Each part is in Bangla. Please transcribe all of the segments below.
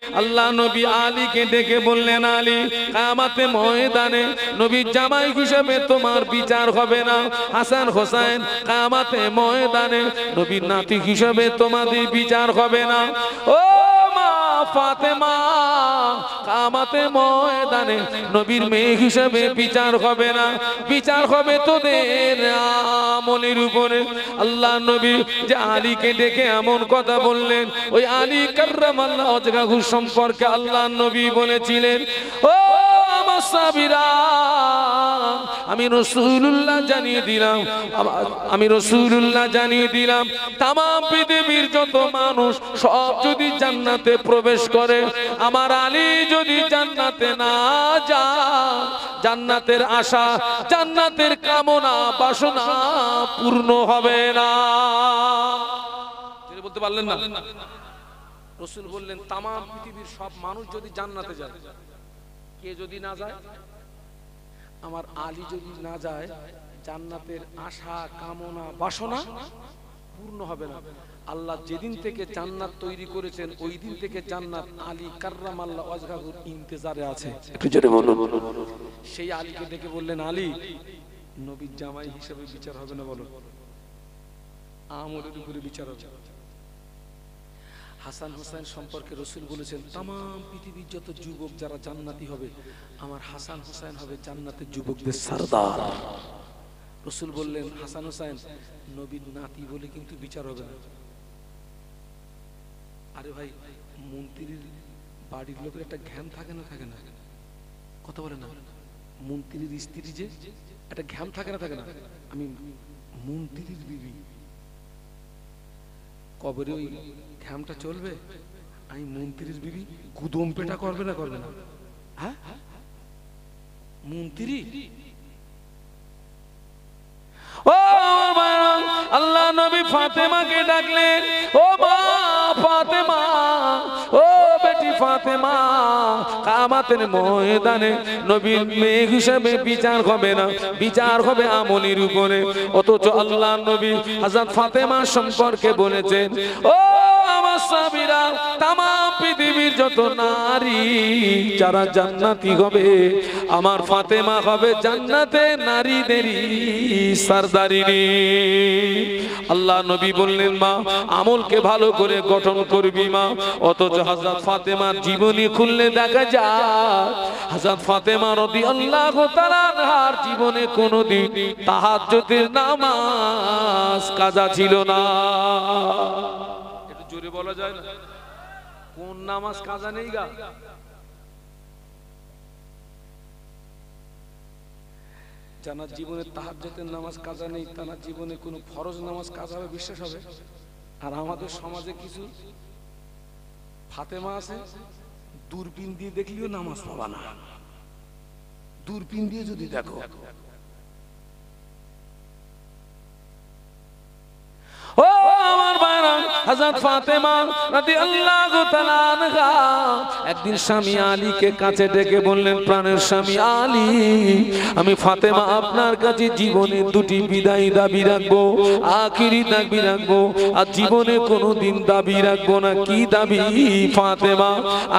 আল্লাহ নবী আলীকে ডেকে বললেন, আলী, কিয়ামতে ময়দানে নবীর জামাই হিসেবে তোমার বিচার হবে না। হাসান হোসেন, কিয়ামতে ময়দানে নবীর নাতি হিসেবে তোমাদের বিচার হবে না। ও মা ফাতেমা, কিয়ামতে ময়দানে নবীর মেয়ে হিসেবে বিচার হবে না, বিচার হবে তোদের আমলের উপরে। আল্লাহ নবী যে আলীকে ডেকে এমন কথা বললেন, ওই আলী কাররামাল্লাহু ওয়াজহাহু সম্পর্কে আল্লাহ নবী বলেছিলেন, ও আমার সাহাবীরা, আমি রাসূলুল্লাহ জানিয়ে দিলাম, আমি রাসূলুল্লাহ জানিয়ে দিলাম, तमाम পৃথিবীর যত মানুষ সব যদি জান্নাতে প্রবেশ করে, আমার আলী যদি জান্নাতে না যায়, জান্নাতের আশা, জান্নাতের কামনা বাসনা পূর্ণ হবে না। বলতে পারলেন না? রাসূল বললেন, तमाम পৃথিবীর সব মানুষ যদি জান্নাতে যায়, কে যদি না যায়? আমার আলী যদি না যায়, জান্নাতের আশা কামনা বাসনা পূর্ণ হবে না। আল্লাহ যেদিন থেকে জান্নাত তৈরি করেছেন, ওই দিন থেকে জান্নাত আলী কাররামাল্লাহু ওয়াজহাহুর ইন্তজারে আছে। একটু জোরে বলুন। সেই আলীকে ডেকে বললেন, আলী, নবীর জামাই হিসেবে বিচার হবে না, বলো, আমলের উপরে বিচার হবে। হাসান হোসেন সম্পর্কে রাসূল বলেছেন, तमाम পৃথিবীর যত যুবক যারা জান্নাতি হবে, আমার হাসান হোসেন হবে জান্নাতের যুবকদের সরদার। রাসূল বললেন, হাসান হোসেন নবীর নাতি বলে কিন্তু বিচার হবে না। আরে ভাই, মন্ত্রীর বাড়ির লোকের একটা ঘ্যাম থাকে না? থাকে না? কথা বলে না? মন্ত্রীর স্ত্রী যে একটা ঘ্যাম থাকে না? থাকে না? আমি মন্ত্রীর বিবি, কবরে ওই ঘ্যামটা চলবে? আমি মন্ত্রীর বিবি, গুদম পেটা করবে না? করবে না? হ্যাঁ, মন্ত্রী। ও আল্লাহ নবী ফাতেমাকে ডাকলেন, ও মা ফাতেমা, ও বেটি ফাতেমা, কিয়ামতের ময়দানে নবীর মেয়ে হিসেবে বিচার হবে না, বিচার হবে আমলের উপরে। অথচ আল্লাহ নবী হযরত ফাতেমা সম্পর্কে বলেছেন, ও আমার সাহাবীরা, तमाम পৃথিবীর যত নারী যারা জান্নাতি হবে, আমার ফাতেমা হবে জান্নাতে নারীদেরই সরদারিনী। আল্লাহ নবী বললেন, মা, আমলকে ভালো করে গঠন করবি মা। অথচ হযরত ফাতেমার জীবনী খুললে দেখা যায়, হযরত ফাতেমা রাদিয়াল্লাহু তাআলা আনহার জীবনে কোনোদিন তাহাজ্জুদের নামাজ কাজা ছিল না। একটু জোরে বলা যায় না? কোন নামাজ কাজা নেই গা? জানার জীবনে তাহাজ্জুদের নামাজ কাজা নেই, তার জীবনে কোনো ফরজ নামাজ কাজা হবে বিশ্বাস হবে? আর আমাদের সমাজে কিছু ফাতেমা আছে, দূরবীন দিয়ে দেখলেও নামাজ পাবা না। দূরবীন দিয়ে যদি দেখো, ও আমার ভাইরা, হযরত ফাতেমা রাদিয়াল্লাহু তাআলা আনহা একদিন স্বামী আলীকে কাছে ডেকে বললেন, প্রাণের স্বামী আলী, আমি ফাতেমা আপনার কাছে জীবনে দুটি বিদায় দাবি রাখবো, আখিরি দাবি রাখবো, আর জীবনে কোনোদিন দাবি রাখবো না। কি দাবি? ফাতেমা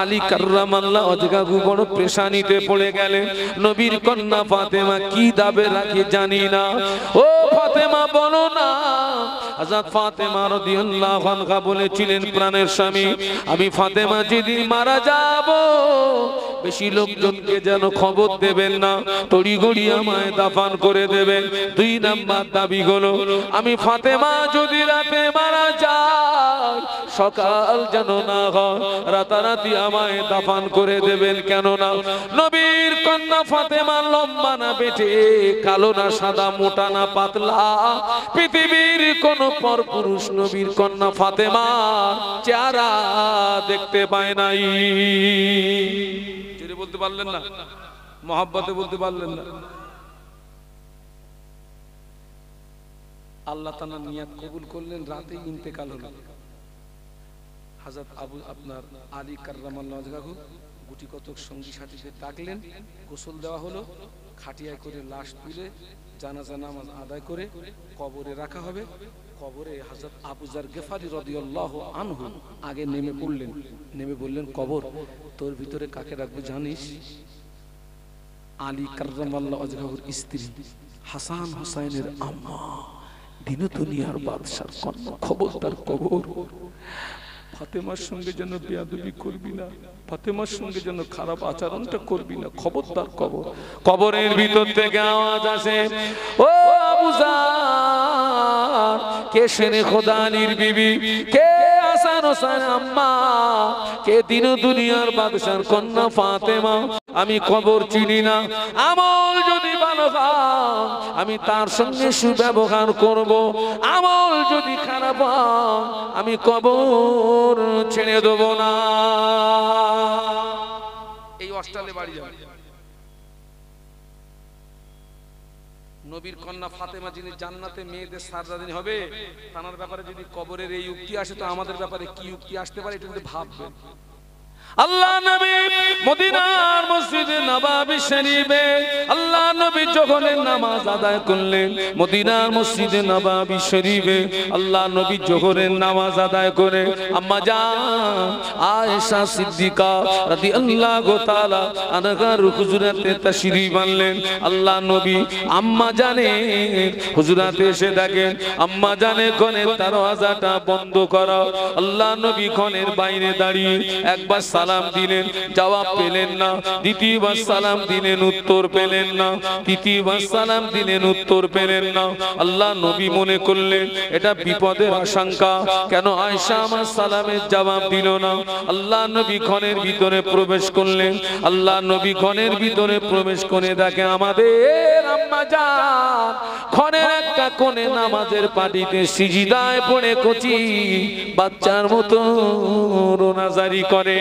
আলী কাররামাল্লাহু ওয়াজহাহু বড় পেরেশানিতে পড়ে গেলেন। নবীর কন্যা ফাতেমা কি দাবি রাখে জানি না। ও ফাতেমা বলো না। হযরত ফাতেমা রাদিয়াল্লাহু আনহা বলেছিলেন, প্রাণের স্বামী, আমি ফাতেমা যেদিন মারা যাব, বেশি লোকজনকে যেন খবর দেবেন না, তড়িঘড়ি আমায় দাফন করে দেবেন। 2 নাম্বার দাবি হলো, আমি ফাতেমা যদি রাতে মারা যাই, সকাল যেন না হয়, রাতারাতি আমায় দাফন করে দেবেন। কেন না, নবীর কন্যা ফাতেমা লম্বা না বেটে, কালো না সাদা, মোটা না পাতলা, পৃথিবীর কোন পরপুরুষ নবীর কন্যা ফাতেমা চেহারা দেখতে পায় নাই। জোরে বলতে পারলেন না? মহব্বতে বলতে পারলেন না? আল্লাহ তাআলা নিয়াত কবুল করলেন, রাতে ইন্তেকাল হলো। হযরত আপনার আলী কাররামাল্লাহু ওয়াজহাহু গুটি কতক সঙ্গী সাথীদের ডাকলেন, গোসল দেওয়া হলো, খাটিয়ায় করে লাশ তুলে জানাজা নামাজ আদায় করে কবরে রাখা হবে। কবরে হযরত আবু যার গিফারি রাদিয়াল্লাহু আনহু আগে নেমে পড়লেন, নেমে বললেন, কবর তোর ভিতরে কাকে রাখবো জানিস? আলী কাররামাল্লাহু ওয়াজহাহুর স্ত্রী, হাসান হুসাইনের আম্মা, দিন দুনিয়ার বাদশার কন্যা। খবরদার কবর, ফাতেমার সঙ্গে যেন বেয়াদবি করবি না, ফাতেমার সঙ্গে যেন খারাপ আচরণটা করবি না, খবরদার কবর। কবরের ভিতর থেকে আওয়াজ আসে, ও আবু যার, কে শেরে খোদা আলীর বিবি, কে হাসান হোসেন আম্মা, কে দিন দুনিয়ার বাদশার কন্যা ফাতেমা? আমি কবর চিনি না, আমল যদি ভালো হয় আমি তার সঙ্গে সুব্যবহার করব, আমল যদি খারাপ হয় আমি কবর ছেড়ে দেব না। এই অস্ট্রেলিয়া বাড়ি যাবে নবীর কন্যা ফাতেমা যিনি জান্নাতে মেয়েদের সারদাদিনী হবে, তার ব্যাপারে যদি কবরের এই উক্তি আসে তো আমাদের ব্যাপারে কি উক্তি আসতে পারে এটা যদি ভাববেন। আল্লাহ নবী মদিনার মসজিদে নববী শরীফে আল্লাহ নবী যখন নামাজ আদায় করলেন, মদিনার মসজিদে নববী শরীফে আল্লাহ নবী জোহরের নামাজ আদায় করে আম্মা জান আয়েশা সিদ্দিকা রাদিয়াল্লাহু তাআলা আনহার হুজুরাতে তাশরীফ আনলেন। আল্লাহ নবী আম্মা জানের হুজুরাতে এসে দেখেন আম্মা জানের ঘরের দরওয়াজাটা বন্ধ করা। আল্লাহ নবী ঘরের বাইরে দাঁড়িয়ে একবার সালাম দিলেন, জবাব পেলেন না। দ্বিতীয়বার সালাম দিলেন, উত্তর পেলেন না। তৃতীয়বার সালাম দিলেন, উত্তর পেলেন না। আল্লাহ নবী মনে করলেন এটা বিপদের আশঙ্কা, কেন আয়েশা আমার সালামের জবাব দিল না। আল্লাহ নবী ঘরের ভিতরে প্রবেশ করলেন। আল্লাহ নবী ঘরের ভিতরে প্রবেশ করে দেখে আমাদের আম্মা জান ঘরের একটা কোণে নামাজের পাটিতে সিজদায় পড়ে কচি বাচ্চার মতো রোনাজারি করে।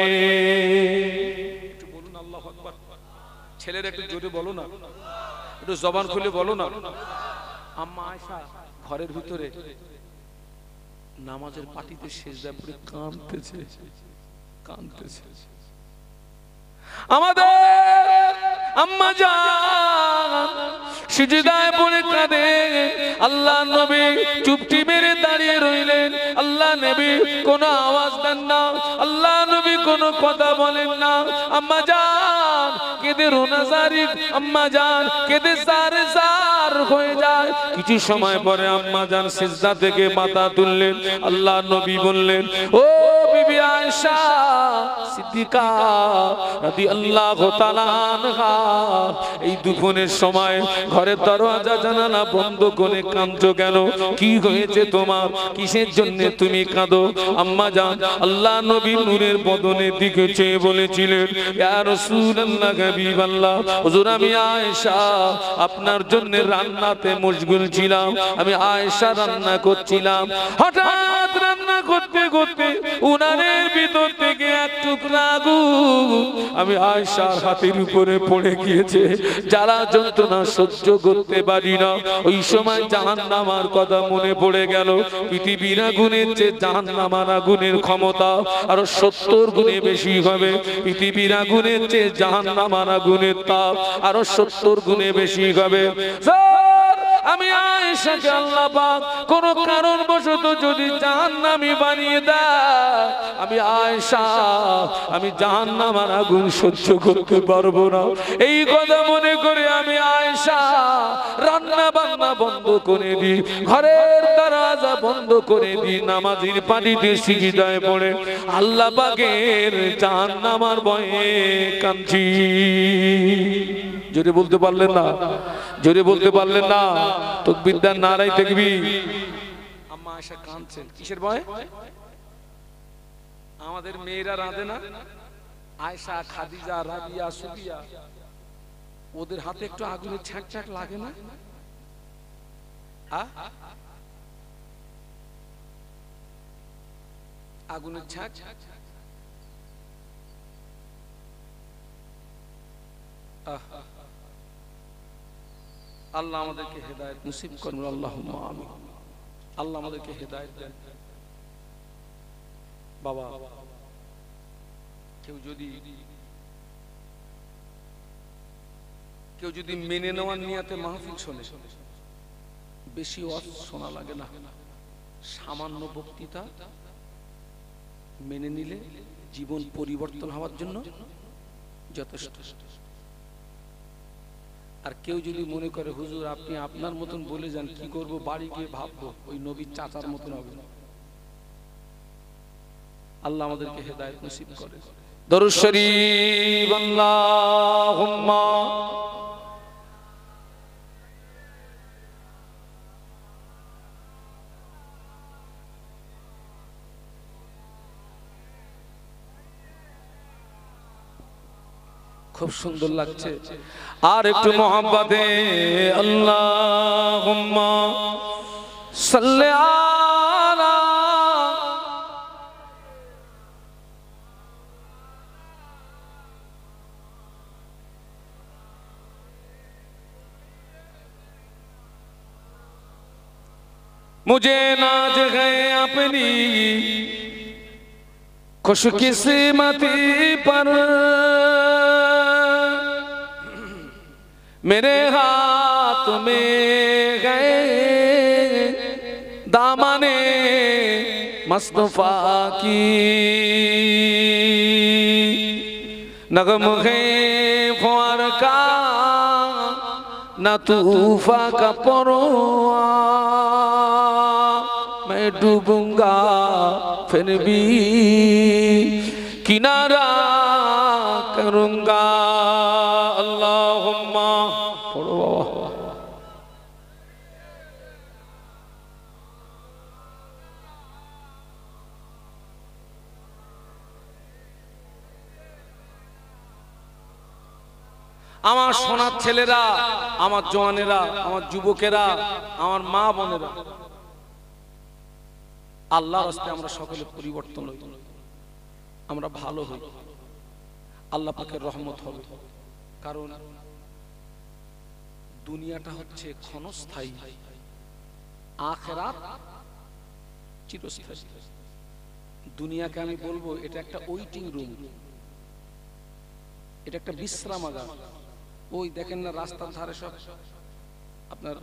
একটু বলুন আল্লাহু আকবার। ছেলেরা একটু জোরে বলো না, একটু জবান খুলে বলো না। আম্মা আয়েশা ঘরের ভিতরে নামাজের পাটিতে সিজদায় পড়ে কাঁদতেছে, কাঁদতেছে। আমাদের আম্মা জান সিজদায় পড়ে কাঁদে। আল্লাহ নবী চুপটি মেরে দাঁড়িয়ে রইলেন। আল্লাহ নবী কোনো আওয়াজ দেন না, আল্লাহ নবী কোনো কথা বলেন না। আম্মা জান কেঁদে রোনাজারি, আম্মা জান কেঁদে সারে সার হয়ে যায়। কিছু সময় পরে আম্মা জান সিজদা থেকে মাথা তুললেন। আল্লাহ নবী বললেন, ও বিবি আয়েশা সিদ্দিকা রাদিয়াল্লাহু তাআলা আনহা, এই দুপুরের সময় ঘরের দরওয়াজা জানালা বন্ধ করে কাঁদছো কেন? কি হয়েছে তোমার? কিসের জন্য তুমি কাঁদো? আম্মা জান আল্লাহ নবী নূরের বদনের দিকে চেয়ে বলেছিলেন, ইয়া রাসূলুল্লাহ হাবিবাল্লাহ, হুজুর আমি আয়েশা আপনার জন্য রান্নাতে মশগুল ছিলাম। আমি আয়েশা রান্না করছিলাম, হঠাৎ রান্না করতে করতে উনানের ভিতর থেকে এক টুকরা আগুন আমি আয়েশার হাতের উপরে পড়ে গিয়েছে। যারা যন্ত্রণা সহ্য করতে পারি না, ওই সময় জাহান্নামের কথা মনে পড়ে গেল। পৃথিবীর আগুনের চেয়ে জাহান্নামের আগুনের ক্ষমতা আরো 70 গুণে বেশি হবে। পৃথিবীর আগুনের চেয়ে জাহান্নামের আগুনের তাপ আরো 70 গুণে বেশি হবে। আমি আয়েশাকে আল্লাহ পাক কোন কারণবশত যদি জাহান্নামী বানিয়ে দেয়, আমি আয়েশা আমি জাহান্নামের আগুন সহ্য করতে পারবো না। এই কথা মনে করে আমি আয়েশা রান্না বান্না বন্ধ করে দিই, ঘরের দরজা বন্ধ করে দিই, নামাজের পাটিতে সিজদায় পড়ে আল্লাহ পাকের জাহান্নামের ভয়ে কাঁদছি। জোরে বলতে পারলেন না? জোরে বলতে পারলেন না? তাকবীর দেন, নারায়ে তাকবীর। আম্মা আয়েশা কাঁদছেন কিসের ভয়ে? আমাদের মেয়েরা রাঁধে না, আয়েশা খাদিজা রাবিয়া সুবিয়া, ওদের হাতে একটু আগুনের ছ্যাঁক ছ্যাঁক লাগে না? আগুনের ছ্যাঁক। আল্লাহ আমাদেরকে হেদায়েত নসিব করুন, আল্লাহুম্মা আমিন। আল্লাহ আমাদেরকে হেদায়েত দেন। বাবা কেউ যদি মেনে নেওয়ার নিয়তে মাহফিল শোনে, বেশি ওয়াজ শোনা লাগে না। সামান্য বক্তৃতা মেনে নিলে জীবন পরিবর্তন হওয়ার জন্য যথেষ্ট। আর কেউ যদি মনে করে হুজুর আপনি আপনার মতন বলে যান, কি করব, বাড়ি গিয়ে ভাববো, ওই নবীর চাচার মতন হবে না। আল্লাহ আমাদেরকে হেদায়েত নসিব করে। দরুদ শরীফ আল্লাহুম্মা খুব সুন্দর লাগছে। আর একটু মোহাব্বতে আল্লাহুম্মা সাল্লি আলা मुझे नाज है अपनी खुशकिस्मती पर, मेरे हाथ में गए दामने मुस्तफा की, नगम है ख्वार का न तूफा का परवा, मैं डूबूंगा फिर भी किनारा करूंगा। अल्लाहुम्मा पढ़ो बाबा। আমার সোনার ছেলেরা, আমার জওয়ানেরা, আমার যুবকেরা, আমার মা বোনেরা, আল্লাহর রাস্তায় আমরা সকলে পরিবর্তন হই, আমরা ভালো হই, আল্লাহ পাকের রহমত হবে। কারণ দুনিয়াটা হচ্ছে ক্ষণস্থায়ী, আখিরাত চিরস্থায়ী। দুনিয়াকে আমি বলবো এটা একটা ওয়েটিং রুম, এটা একটা বিশ্রামাগার। ওই দেখেন না রাস্তার ধারে সব আপনার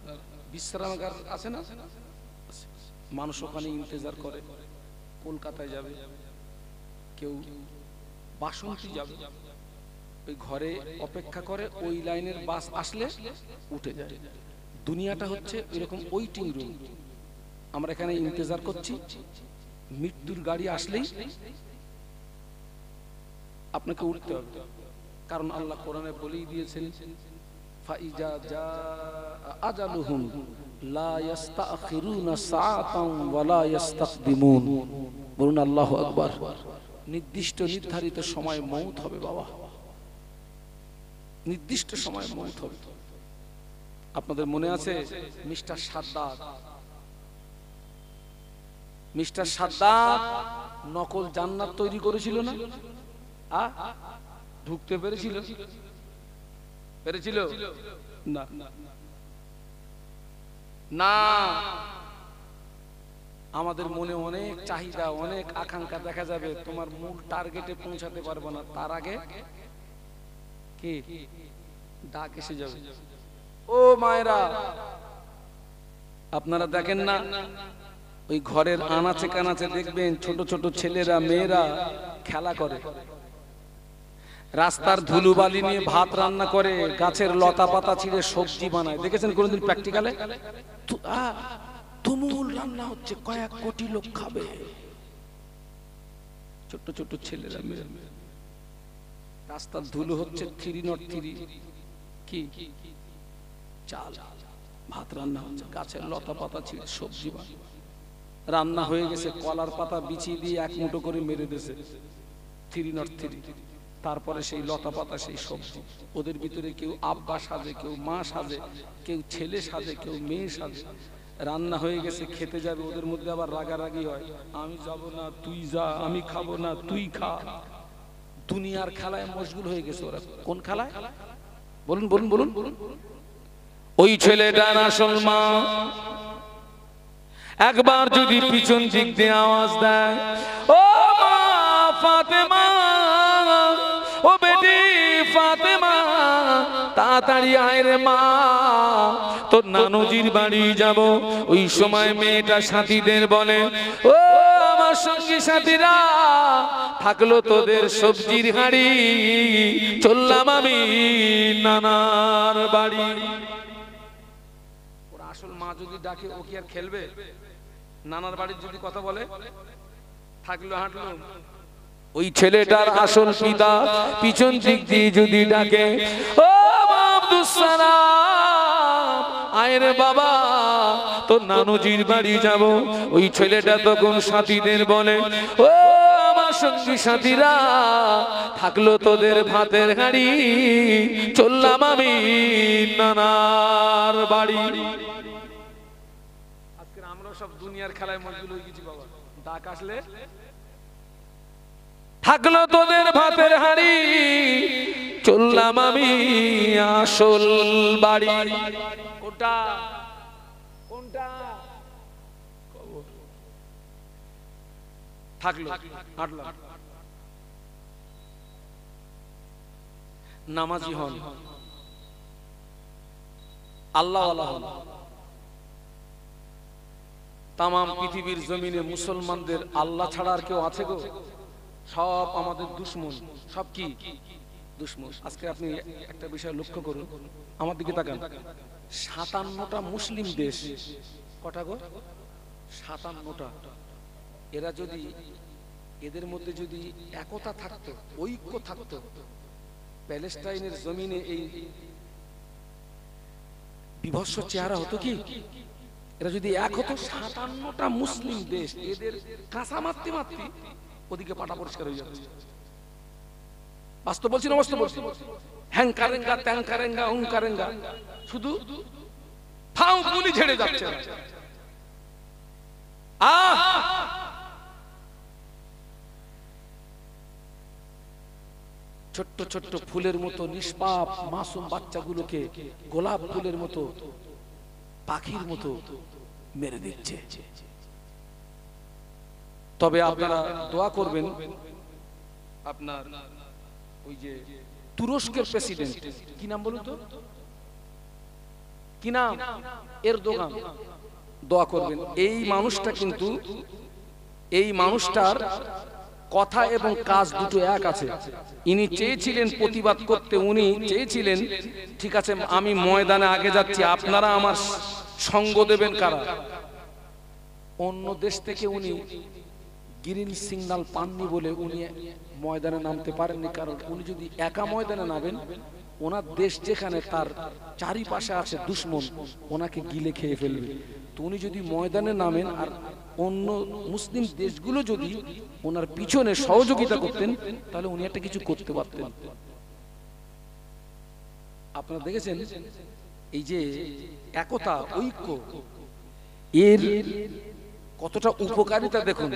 বিশ্রামাগার আছে না, মানুষ ওখানে ইন্তজার করে। কলকাতায় যাবে, কেউ বাসন্তী যাবে, ওই ঘরে অপেক্ষা করে, ওই লাইনের বাস আসলে উঠে যায়। দুনিয়াটা হচ্ছে এরকম ওয়েটিং রুম। আমরা এখানে ইন্তজার করছি, মৃত্যুর গাড়ি আসলেই আপনাকে উঠতে হবে। কারণ আল্লাহ কোরআনে বলেই দিয়েছেন, ফাইজা জা আজালুহুম লা ইস্তাখিরুনা সাআতান ওয়া লা ইস্তাকদিমুন। বলুন আল্লাহু আকবার। নির্দিষ্ট নির্ধারিত সময় মওত হবে বাবা, নির্দিষ্ট সময় মওত হবে। আপনাদের মনে আছে মিস্টার সাদ্দাত? মিস্টার সাদ্দাত নকল জান্নাত তৈরি করেছিল না? ঢুকতে পেরেছিল? পেরেছিল না, না। আমাদের মনে অনেক চাহিদা, অনেক আকাঙ্ক্ষা, দেখা যাবে তোমার মূল টার্গেটে পৌঁছাতে পারবে না, তার আগে কি ডাক এসে যাবে। ও মায়েরা, আপনারা দেখেন না ওই ঘরের আনাচে কানাচে দেখবেন ছোট ছোট ছেলেরা মেয়েরা খেলা করে, রাস্তার ধুলোবালি নিয়ে ভাত রান্না করে, গাছের লতা পাতা ছিঁড়ে সবজি বানায়। দেখেছেন কোনদিন প্র্যাকটিক্যালে? তুমুল রান্না হচ্ছে, কয়েক কোটি লোক খাবে। ছোট ছোট ছেলেরা মেয়েরা, রাস্তার ধুলো হচ্ছে 303 কি চাল, ভাত রান্না হচ্ছে, গাছের লতা পাতা ছিঁড়ে সবজি বানায়। রান্না হয়ে গেছে, কলার পাতা বিছিয়ে দিয়ে এক মুঠো করে মেরে দিয়েছে 303। তারপরে সেই লতা পাতা, সেই সবজি, ওদের ভিতরে কেউ আব্বা সাজে, কেউ মা সাজে, কেউ ছেলে সাজে, কেউ মেয়ে সাজে। রান্না হয়ে গেছে, খেতে যাবে, ওদের মধ্যে আবার রাগারাগি হয়, আমি যাব না তুই যা, আমি খাবো না তুই খা। দুনিয়ার খেলায় মশগুল হয়ে গেছে ওরা। কোন খেলায়? বলুন বলুন বলুন বলুন। ওই ছেলেটা আসল মা একবার যদি পিছন দিক দিয়ে আওয়াজ দেয়, ও মা ফাতেমা, ও বেটি ফাতেমা, তাড়াতাড়ি আয় রে মা, তোর নানুজির বাড়ি যাব। ওই সময় মেয়েটা সাথীদের বলে, ও আমার সঙ্গী সাথীরা, থাকলো তোদের সবজির হাঁড়ি, চললাম আমি নানার বাড়ি। ওর আসল মা যদি ডাকে ও কি আর খেলবে? নানার বাড়ির যদি কথা বলে, থাকলো হাঁটলো। ওই ছেলেটার আসল পিতা পিছন দিক দিয়ে যদি ডাকে, ও আব্দুস সালাম, আয় রে বাবা, তোর নানুজির বাড়ি যাব। ওই ছেলেটা তখন সাথীদের বলে, ও আমার সঙ্গী সাথীরা, থাকলো তোদের ভাতের হাঁড়ি, চললাম আমি নানার বাড়ি। আজকে আমরা সব দুনিয়ার খেলায় মশগুল হয়ে গেছি বাবা। ডাক আসলে থাকলো তোদের ভাতের হাঁড়ি, চললাম আমি আসল বাড়ি। কোনটা কোনটা থাকলো হাঁটলাম। নামাজি হন, আল্লাহওয়ালা হন। তামাম পৃথিবীর জমিনে মুসলমানদের আল্লাহ ছাড়া আর কেউ আছে গো? সব আমাদের দুশ্মন। সব কি দুশ্মন? আজকে আপনি একটা বিষয় লক্ষ্য করুন, আমার দিকে তাকান। 57টা মুসলিম দেশ, কটা গো? 57টা। এরা যদি, এদের মধ্যে যদি একতা থাকতো, ঐক্য থাকতো, প্যালেস্টাইনের জমিনে এই বিভৎস চেহারা হতো কি? এরা যদি এক হতো, 57টা মুসলিম দেশ, এদের কাঁচা মারতে মারতে ওদিকে পাটা পরিষ্কার হয়ে যাচ্ছে। বাস্তব বলছি না বাস্তব বলছি? হ্যাং কারেঙ্গা, ত্যাং কারেঙ্গা, হুং কারেঙ্গা, শুধু ফাউ গুলি ঝেড়ে যাচ্ছে। ছোট্ট ছোট্ট ফুলের মতো নিষ্পাপ মাসুম বাচ্চাগুলোকে গোলাপ ফুলের মতো, পাখির মতো মেরে দিচ্ছে। তবে আপনারা দোয়া করবেন, আপনার ওই যে তুরস্কের প্রেসিডেন্ট, কি নাম বলুন তো, কি নাম? এরদোগান। দোয়া করবেন। এই মানুষটা কিন্তু, এই মানুষটার কথা এবং কাজ দুটো এক আছে। ইনি চেয়েছিলেন প্রতিবাদ করতে, উনি চেয়েছিলেন ঠিক আছে আমি ময়দানে আগে যাচ্ছি, আপনারা আমার সঙ্গ দেবেন কারা? অন্য দেশ থেকে উনি গ্রিন সিগন্যাল পাননি বলে উনি ময়দানে নামতে পারেননি। কারণ উনি যদি একা ময়দানে নামেন, ওনার দেশ যেখানে তার চারিপাশে আছে দুশ্মন, ওনাকে গিলে খেয়ে ফেলবে। তো উনি যদি ময়দানে নামেন আর অন্য মুসলিম দেশগুলো যদি ওনার পিছনে সহযোগিতা করতেন, তাহলে উনি একটা কিছু করতে পারতেন। আপনারা দেখেছেন এই যে একতা, ঐক্য, এর কতটা উপকারিতা দেখুন।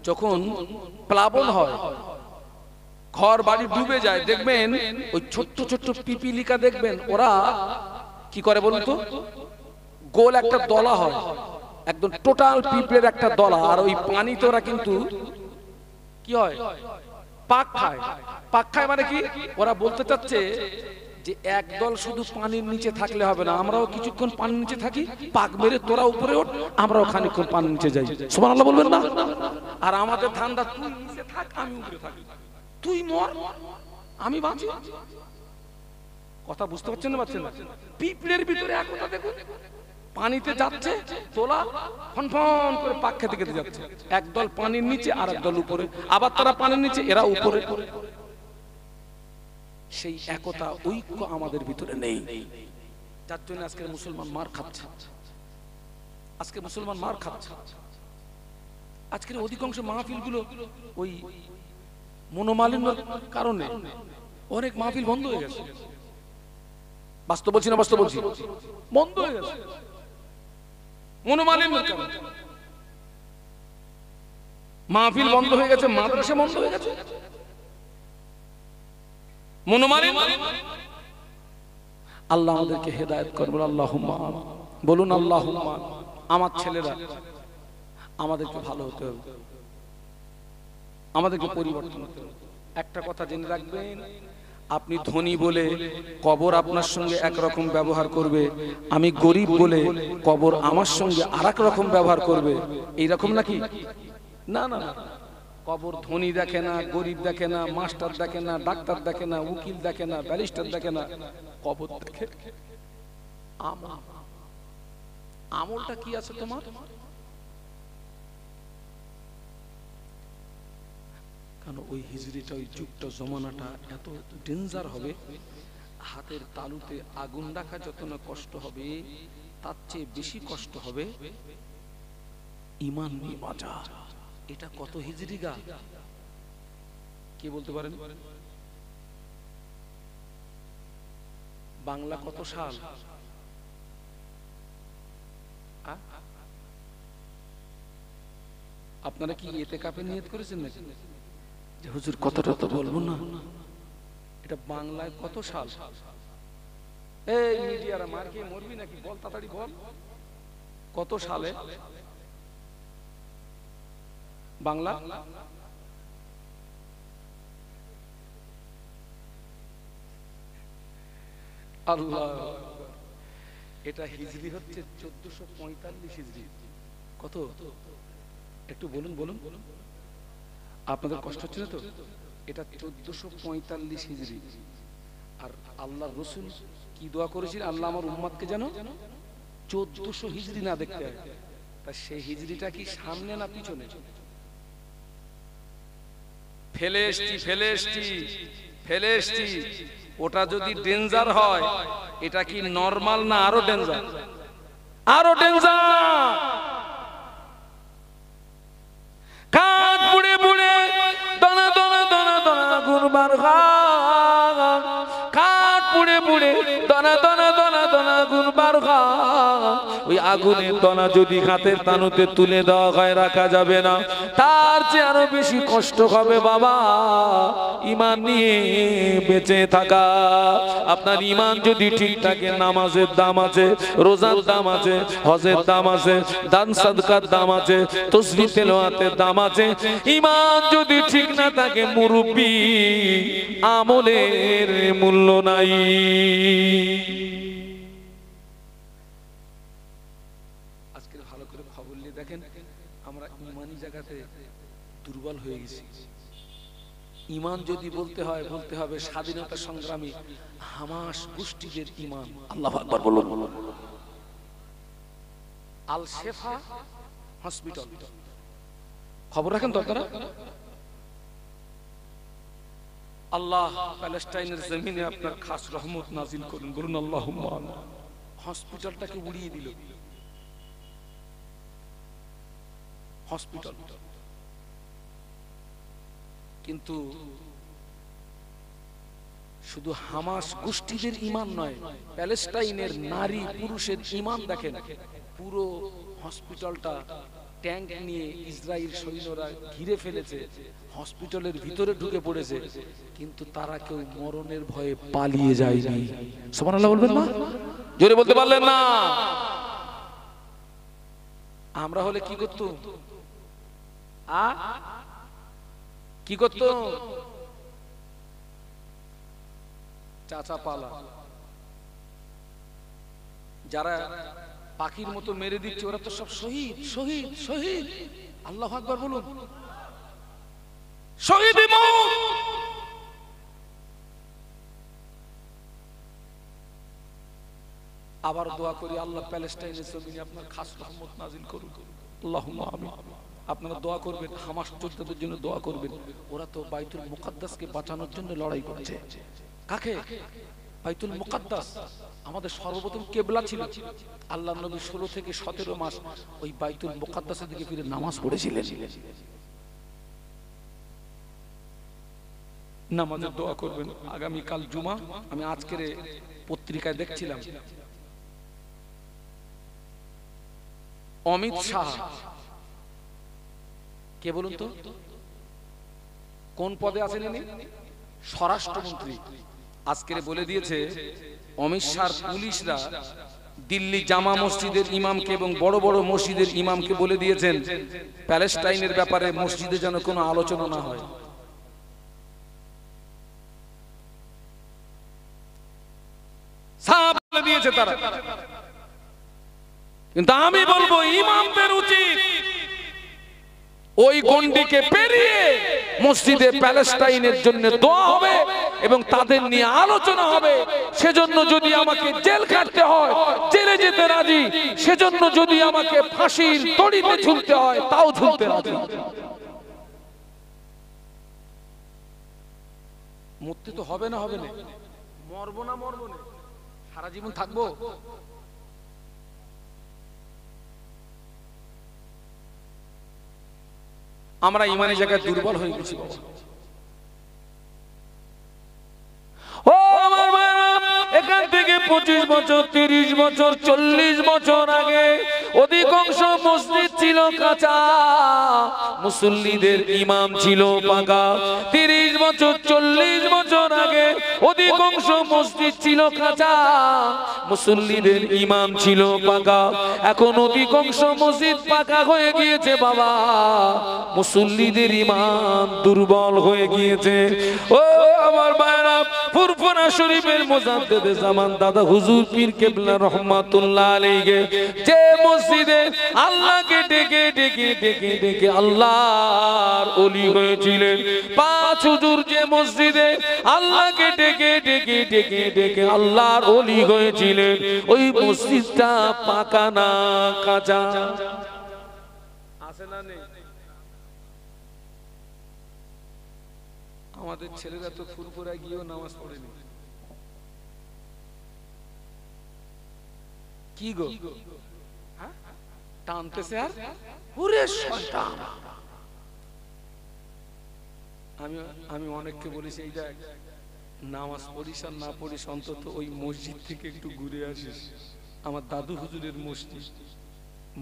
যখন প্লাবন হয়, ঘর বাড়ি ডুবে যায়, দেখবেন ওই ছোট্ট ছোট্ট পিপিলিকা, দেখবেন ওরা কি করে বলুন তো? গোল একটা দলা হয়, একদম টোটাল পিঁপড়ের একটা দলা, আর ওই পানিতে ওরা কিন্তু কি হয়? পাক খায়। পাক খায় মানে কি? ওরা বলতে চাচ্ছে যে একদল শুধু পানির নিচে থাকলে হবে না, আমরাও কিছুক্ষণ পানির নিচে থাকি, পাক মেরে তোরা উপরে ওঠ, আমরাও খানিকক্ষণ পানির নিচে যাই। সুবহানাল্লাহ বলবেন না? আর আমাদের ধান্দা, তুই নিচে থাক আমি উপরে থাকি, তুই মর আমি বাঁচি। কথা বুঝতে পারছেন না? পারছেন না? পিঁপড়ের ভিতরে একতা দেখুন, পানিতে যাচ্ছে, তোলা ফনফন করে পাক খেতে খেতে যাচ্ছে। একদল পানির নিচে আর একদল উপরে, আবার তারা পানির নিচে, এরা উপরে। সেই একতা, ঐক্য আমাদের ভিতরে নেই, যার জন্য আজকের মুসলমান মার খাচ্ছে। আজকে মুসলমান মার খাচ্ছে। আজকের অধিকাংশ মাহফিল গুলো ওই মনোমালিন্যের কারণে অনেক মাহফিল বন্ধ হয়ে গেছে। বাস্তব বলছি না বাস্তব বলছি? বন্ধ হয়ে গেছে মনোমালিন্যের কারণে। মাহফিল বন্ধ হয়ে গেছে, মাদ্রাসা বন্ধ হয়ে গেছে, মনোমালিন্য। আল্লাহ আমাদেরকে হেদায়েত করবেন, আল্লাহুম্মা বলুন আল্লাহুম্মা। আমার ছেলেরা, আমাদেরকে ভালো হতে হবে, আমাদেরকে পরিবর্তন হতে হবে। একটা কথা জেনে রাখবেন, আপনি ধনী বলে কবর আপনার সঙ্গে একরকম ব্যবহার করবে, আমি গরিব বলে কবর আমার সঙ্গে আরেক রকম ব্যবহার করবে, এইরকম নাকি? না না না, কবর ধনী দেখে না, গরিব দেখে না, মাস্টার দেখে না, ডাক্তার দেখে না, উকিল দেখে না, ব্যারিস্টার দেখে না, কবর দেখে আমল। আমলটা কি আছে তোমার? কারণ ওই হিজরিটা, ওই যুগটা, জমানাটা এত ডেঞ্জার হবে, হাতের তালুতে আগুন রাখা যত না কষ্ট হবে, তার চেয়ে বেশি কষ্ট হবে ঈমান নিয়ে বাঁচা। এটা কত হিজরি গা, কে বলতে পারেন? বাংলা কত সাল? আপনারা কি ইতিকাফে নিয়ত করেছেন নাকি যে হুজুর কথাটা তো বলবো না? এটা বাংলায় কত সাল? এই মিডিয়ারা মার খেয়ে মরবি নাকি? বল তাড়াতাড়ি বল, কত সালে বাংলা? আল্লাহ, এটা হিজরি হচ্ছে 1445 হিজরি। কত একটু বলুন বলুন, আপনাদের কষ্ট হচ্ছে না তো? এটা 1445 হিজরি। আর আল্লাহ রসুল কি দোয়া করেছিল? আল্লাহ আমার উম্মতকে যেন 1400 হিজরি না দেখতে হয়। তা সেই হিজরিটা কি সামনে না পিছনে? ফেলেস্টি ওটা যদি ডেঞ্জার হয়, এটা কি নরমাল না আরো ডেঞ্জার? আরো ডেঞ্জার। কাঠ পুড়ে পুড়ে দনা দনা দনা দনা গুরবার গান, কাঠ পুড়ে পুড়ে দনা দনা দনা দনা গুরবার গান। ওই আগুনের দনা যদি হাতের তানুতে তুলে দেওয়া হয়, রাখা যাবে না। তার চেয়ে আরো বেশি কষ্ট হবে বাবা ঈমান নিয়ে বেঁচে থাকা। আপনার ঈমান যদি ঠিক থাকে, নামাজের দাম আছে, রোজার দাম আছে, হজের দাম আছে, দান সাদকার দাম আছে, তাসবিহ তেলাওয়াতের দাম আছে। ঈমান যদি ঠিক না থাকে, মুরব্বি আমলের মূল্য নাই। আজকে ভালো করে খবর নিয়ে দেখেন, আমরা ঈমানি জায়গাতে দুর্বল হয়ে গেছি। ঈমান যদি বলতে হয়, বলতে হবে স্বাধীনতা সংগ্রামী হামাস গোষ্ঠীদের ঈমান। আল্লাহু আকবার বলুন। আল শেফা হসপিটাল, খবর রাখেন তো আপনারা? আল্লাহ প্যালেস্টাইনের জমিনে আপনার খাস রহমত নাজিল করুন, বলুন আল্লাহুম্মা আমিন। হসপিটালটাকে উড়িয়ে দিল, হসপিটাল। কিন্তু শুধু হামাস গোষ্ঠীদের ঈমান নয়, প্যালেস্টাইনের নারী পুরুষের ঈমান দেখেন। পুরো হসপিটালটা ট্যাঙ্ক নিয়ে ইসরায়েল সৈন্যরা ঘিরে ফেলেছে, হসপিটালের ভিতরে ঢুকে পড়েছে, কিন্তু তারা কেউ মরণের ভয়ে পালিয়ে যায়নি। সুবহানাল্লাহ বলবেন না? জোরে বলতে পারলেন না? আমরা হলে কি করত? কি করত? চাচা পালা, যারা পাখির মতো মেরে দিচ্ছে, ওরা তো সব শহীদ শহীদ শহীদ। আল্লাহু আকবার বলুন। শহীদ আবার দোয়া করি, আল্লাহ প্যালেস্টাইনের জমিনে আপনার খাস রহমত নাজিল করুন, আল্লাহুম্মা আমিন। আপনারা দোয়া করবেন, হামাস যোদ্ধাদের জন্য দোয়া করবেন। ওরা তো বাইতুল মুকাদ্দাসকে বাঁচানোর জন্য লড়াই করছে। কাকে? বাইতুল মুকাদ্দাস আমাদের সর্বপ্রথম কিবলা ছিল। আল্লাহর নবী 16 থেকে 17 মাস ওই বাইতুল মুকাদ্দাসের দিকে ফিরে নামাজ পড়েছিলেন। নামাজের দোয়া করবেন। আগামী কাল জুমা, আমি আজকের পত্রিকায় দেখছিলাম অমিত শাহ, কে বলুন তো, কোন পদে আছেন ইনি? স্বরাষ্ট্রমন্ত্রী। আজকের বলে দিয়েছে অমিত শাহর পুলিশরা দিল্লি জামা মসজিদের ইমামকে এবং বড় বড় মসজিদের ইমামকে বলে দিয়েছেন প্যালেস্টাইনের ব্যাপারে মসজিদে যেন কোনো আলোচনা না হয়। সাফ বলে দিয়েছে তারা। কিন্তু আমি বলবো ইমামদের উচিত ওই গন্ডিকে পেরিয়ে মসজিদে প্যালেস্টাইনের জন্য দোয়া হবে এবং তাদের নিয়ে আলোচনা হবে। সেজন্য যদি আমাকে জেল কাটতে হয় জেলে যেতে রাজি, সেজন্য যদি আমাকে ফাঁসির দড়িতে ঝুলতে হয় তাও ঝুলতে রাজি। মরতে তো হবে না, হবে না, মরবো না, মরবো না, সারা জীবন থাকবো। আমরা ইমানি জায়গায় দুর্বল হয়ে গেছি। ও আমার ভাইরা, এখান থেকে 25 বছর 30 বছর 40 বছর আগে অধিকাংশ মসজিদ ছিল কাঁচা, মুসল্লিদের ইমাম ছিল পাকা। 30 বছর 40 বছর আগে অধিকাংশ মসজিদ ছিল কাঁচা, মুসল্লিদের ইমাম ছিল পাকা। এখন অধিকাংশ মসজিদ পাকা হয়ে গিয়েছে বাবা, মুসল্লিদের ইমাম দুর্বল হয়ে গিয়েছে। ও আমার ভাইরা, ফুরফুরা শরীফের মুজাদ্দিদে জামান দাদা হুজুর পীর কেবলা রহমাতুল্লাহ আলাইহি যে মসজিদে আল্লাহকে ডেকে ডেকে ডেকে ডেকে আল্লাহর ওলি হয়েছিলেন, 5 হুজুর যে মসজিদে আল্লাহকে ডেকে ডেকে ডেকে ডেকে আল্লাহর ওলি হয়েছিলেন, ওই মসজিদটা পাকা না কাঁচা? আছে না নেই? আমাদের ছেলেরা তো ফুরফুরা গিয়েও নামাজ পড়েনি। কি গো টানতেছে আর ওরে শয়তান। আমি অনেককে বলেছি এইটা নামাজ পড়িস আর না পড়িস অন্তত ওই মসজিদ থেকে একটু ঘুরে আসিস। আমার দাদু হুজুরের মসজিদ,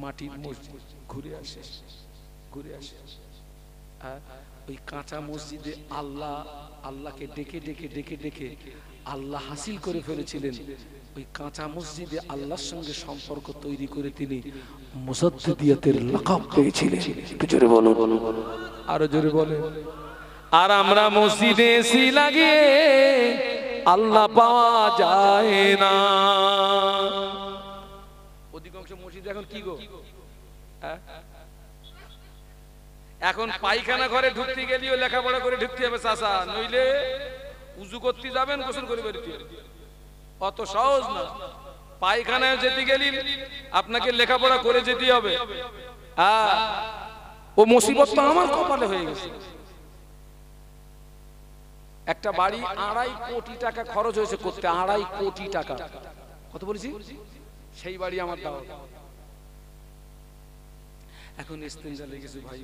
মাটির মসজিদ, ঘুরে আসিস, ঘুরে আসিস। ওই কাঁচা মসজিদে আল্লাহকে ডেকে ডেকে ডেকে ডেকে আল্লাহ হাসিল করে ফেলেছিলেন। ওই কাঁচা মসজিদে আল্লাহর সঙ্গে সম্পর্ক তৈরি করে তিনি মুজাদ্দিদিয়াতের লাকাব পেয়েছিলেন। একটু জোরে বলো, আরো জোরে বলে। আর আমরা মসজিদে এসি লাগিয়ে আল্লাহ পাওয়া যায় না। অধিকাংশ মসজিদে এখন কি গো, এখন পায়খানা ঘরে ঢুকতে গেলেও লেখাপড়া করে ঢুকতে হবে চাচা, নইলে উজু করতে যাবেন গোসল করে বেরোতে হবে। অত সহজ না। পায়খানায় যেতে গেলে আপনাকে লেখাপড়া করে যেতে হবে। ও মুসিবত তো আমার কপালে হয়ে গেছে। একটা বাড়ি 2.5 কোটি টাকা খরচ হয়েছে করতে, 2.5 কোটি টাকা। কত বলেছি? সেই বাড়ি আমার দাও। এখন ইস্তেঞ্জা লেগেছে ভাই,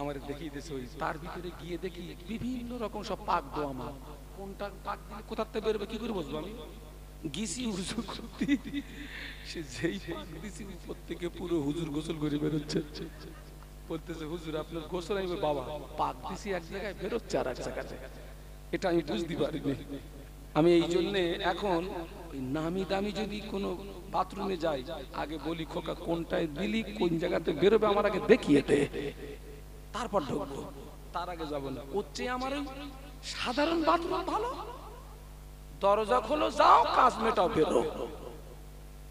আমার দেখিয়ে দিয়েছে। ওই তার ভিতরে গিয়ে দেখি বিভিন্ন রকম সব পাক দোয়া। আমার কোনটা পাক দিলে কোথা থেকে বেরোবে কি করে বসবো আমি? গিসি হুজুর করতে, সে যেই পাক দিছি উপর থেকে পুরো হুজুর গোসল করে বেরোচ্ছে। বলতেছে হুজুর আপনার গোসল। আমি বাবা পাক দিছি এক জায়গায়, বেরোচ্ছে আর এক জায়গায়। এটা আমি বুঝতে পারিনি। আমি এই জন্যে এখন ওই নামি দামি যদি কোনো বাথরুমে যাই আগে বলি খোকা কোনটায় দিলি কোন জায়গাতে বেরোবে আমার আগে দেখিয়ে দে, তারপর ঢুকবো। তার আগে যাবো না। হচ্ছে আমার ওই সাধারণ বাথরুম ভালো, দরজা খোলো যাও কাজ মেটাও বেরো।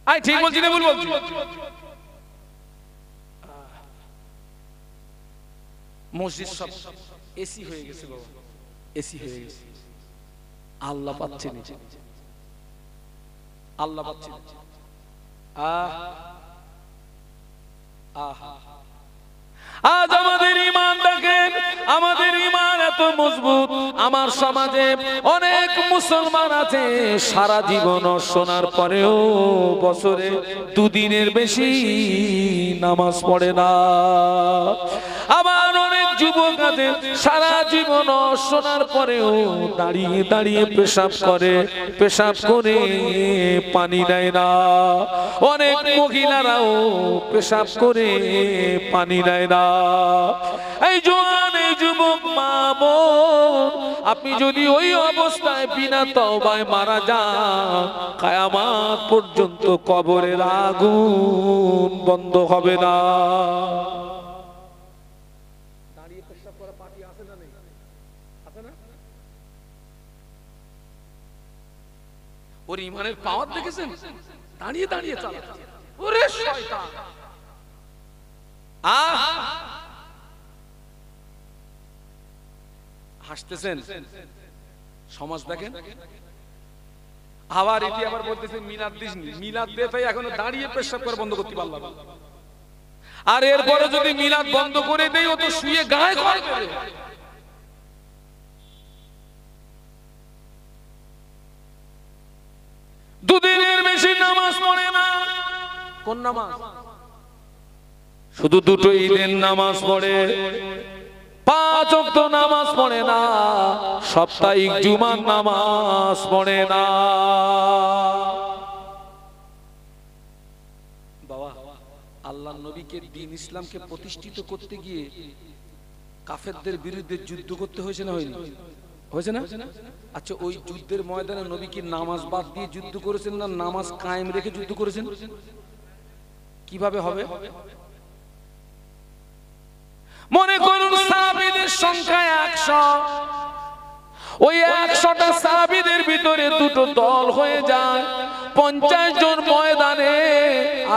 আই ঠিক বলছি না ভুল বলছি? মসজিদ সব এসি হয়ে গেছে বাবা, এসি হয়ে গেছে। আল্লাহ পাচ্ছে নিচে, আল্লাহ পাচ্ছে নিচে। আজ আমাদের ঈমান দেখেন, আমাদের ঈমান এত মজবুত। আমার সমাজে অনেক মুসলমান আছে সারা জীবন শোনার পরেও বছরে 2 দিনের বেশি নামাজ পড়ে না। আবার অনেক যুবক আছে সারা জীবন শোনার পরেও দাঁড়িয়ে দাঁড়িয়ে পেশাব করে, পেশাব করে পানি নেয় না। অনেক মহিলারাও পেশাব করে পানি নেয় না। এই জওয়ান এই যুবক মা বোন, আপনি যদি ওই অবস্থায় বিনা তওবায় মারা যান, কিয়ামত পর্যন্ত কবরের আগুন বন্ধ হবে না। দাঁড়িয়ে পেশাব করা পার্টি আছে না নেই? আছে না? ওর ইমানের পাওয়ার দেখেছেন? দাঁড়িয়ে দাঁড়িয়ে চালাচ্ছে। ওরে শয়তান! হাসতেছেন, সমাজ দেখেন। আবার এটি আবার বলতেছে মিলাদ দিসনি, মিলাদ দিয়ে তাই এখনো দাঁড়িয়ে পেশাব করে বন্ধ করতে পারলাম না। আর এরপরে যদি মিলাদ বন্ধ করে দেই ও তো শুয়ে গায়ে করবে। দুদিনের বেশি নামাজ পড়ে না। কোন নামাজ? শুধু দুটো ঈদের নামাজ পড়ে, 5 ওয়াক্ত নামাজ পড়ে না, সাপ্তাহিক জুমার নামাজ পড়ে না। বাবা, আল্লাহর নবীকে দ্বীন ইসলামকে প্রতিষ্ঠিত করতে গিয়ে কাফেরদের বিরুদ্ধে যুদ্ধ করতে হয়েছে না হয়নি? হয়েছে না? আচ্ছা, ওই যুদ্ধের ময়দানে নবী কি নামাজ বাদ দিয়ে যুদ্ধ করেছেন না নামাজ কায়েম রেখে যুদ্ধ করেছেন? কিভাবে হবে? মনে করুন সাহাবীদের সংখ্যা 100, ওই 100টা সাহাবীদের ভিতরে দুটো দল হয়ে যায়, 50 জন ময়দানে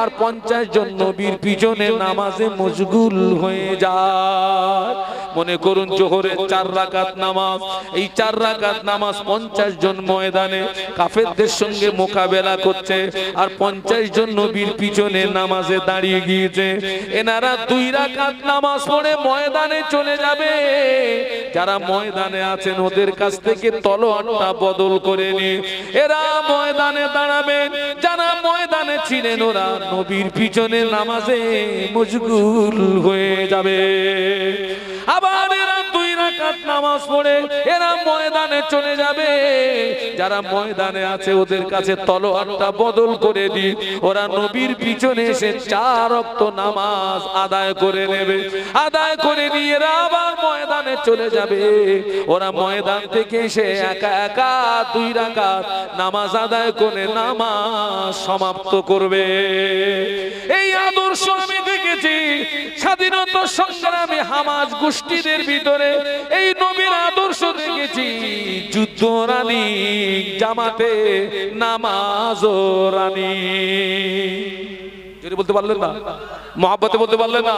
আর 50 জন নবীর পিছনে নামাজে মশগুল হয়ে যায়। মনে করুন জোহরের 4 রাকাত নামাজ, এই 4 রাকাত নামাজ 50 জন ময়দানে কাফেরদের সঙ্গে মোকাবেলা করছে, আর 50 জন নবীর পিছনে নামাজে দাঁড়িয়ে গিয়েছে। এনারা 2 রাকাত নামাজ পড়ে ময়দানে চলে যাবে। যারা ময়দানে আছেন ওদের কাছ থেকে তলোয়ারটা বদল করে নিয়ে এরা ময়দানে দাঁড়াবেন। যারা ময়দানে ছিলেন ওরা নবীর পিছনে নামাজে মশগুল হয়ে যাবে। আবার এরা 2 রাকাত নামাজ পড়ে এরা ময়দানে চলে যাবে। যারা ময়দানে আছে ওদের কাছে তলোয়ারটা বদল করে দিয়ে ওরা নবীর পিছনে এসে 4 ওয়াক্ত নামাজ আদায় করে নেবে। আদায় করে নিয়ে এরা আবার ময়দানে চলে যাবে। ওরা ময়দান থেকে এসে একা একা 2 রাকাত নামাজ আদায় করে নামাজ সমাপ্ত করবে। এই আদর্শ আমি দেখেছি স্বাধীনতা সংগ্রামী হামাজ গোষ্ঠীদের ভিতরে। এই নবীর আদর্শ দেখেছি যুদ্ধ রানী, জামাতে নামাজ রানী। যদি বলতে পারলেন না, মহব্বতে বলতে পারলেন না,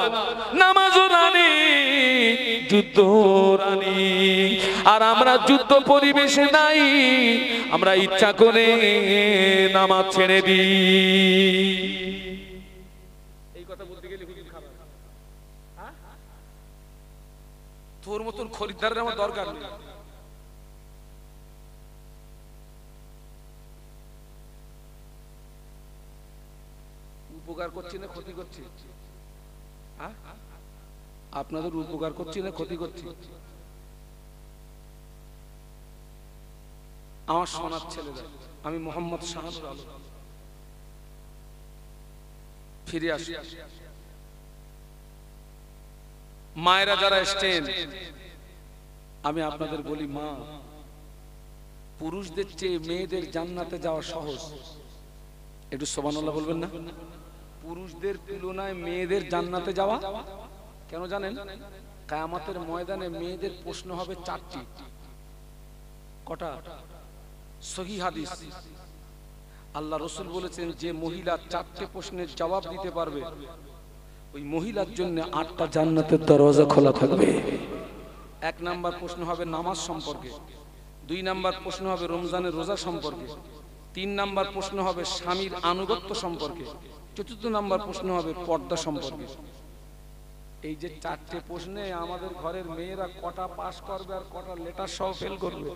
নামাজ রানী, যুদ্ধ রানী। আর আমরা যুদ্ধ পরিবেশে নাই, আমরা ইচ্ছা করে নামাজ ছেড়ে দিই। এই কথা বলতে গেলে হুজুর খারাপ। তোর মতন খরিদ্দারের আমার দরকার নেই। উপকার করছি না ক্ষতি করছি? আপনাদের উপকার করছি না ক্ষতি করছি? আমার সোনার ছেলেরা, আমি মোহাম্মদ শাহানুর আলম, ফিরে আসি। মায়েরা যারা এসছেন, আমি আপনাদের বলি, মা, পুরুষদের চেয়ে মেয়েদের জান্নাতে যাওয়া সহজ। একটু সুবহানাল্লাহ বলবেন না? পুরুষদের তুলনায় মেয়েদের জান্নাতে যাওয়া কেন জানেন? কিয়ামতের ময়দানে মেয়েদের প্রশ্ন হবে 4টি। কটা? সহিহ হাদিস। আল্লাহ রাসূল বলেছেন যে মহিলা 4টে প্রশ্নের জবাব দিতে পারবে ওই মহিলার জন্য 8টা জান্নাতের দরজা খোলা থাকবে। 1 নাম্বার প্রশ্ন হবে নামাজ সম্পর্কে, 2 নাম্বার প্রশ্ন হবে রমজানের রোজা সম্পর্কে, 3 নাম্বার প্রশ্ন হবে স্বামীর আনুগত্য সম্পর্কে, 4র্থ নাম্বার প্রশ্ন হবে পর্দা সম্পর্কে। এই যে 4টে প্রশ্নে আমাদের ঘরের মেয়েরা কটা পাস করবে আর কটা লেটার সহ ফেল করবে?